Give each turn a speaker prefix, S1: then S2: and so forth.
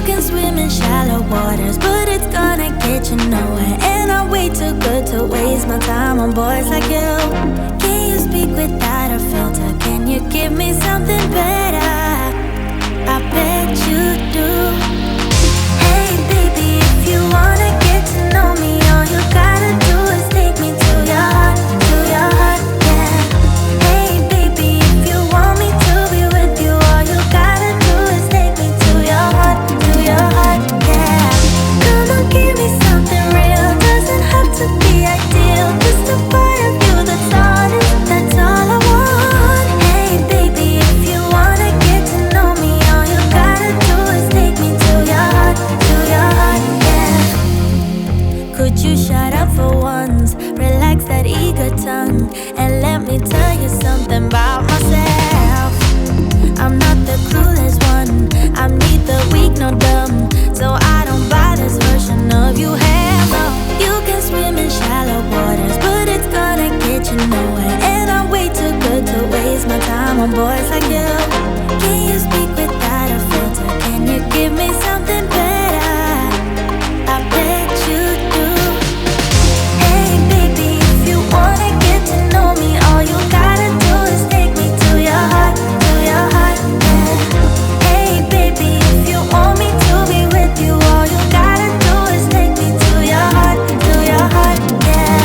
S1: can swim in shallow waters, but it's gonna get you nowhere. And I'm way too good to waste my time on boys like you. Can you speak without a filter? Can you give me something better? I bet you do. Hey baby, if you wanna get to know me, all you gotta do is take me to your heart, yeah. Hey baby, if you want me to be with you, all you gotta do is take me to your heart, yeah. Come on, give me something real, doesn't have to be ideal, just a part of you that's honest, that's all I want. Hey baby, if you wanna get to know me, all you gotta do is take me to your heart, yeah. Could you shut up for once, relax that ego tongue?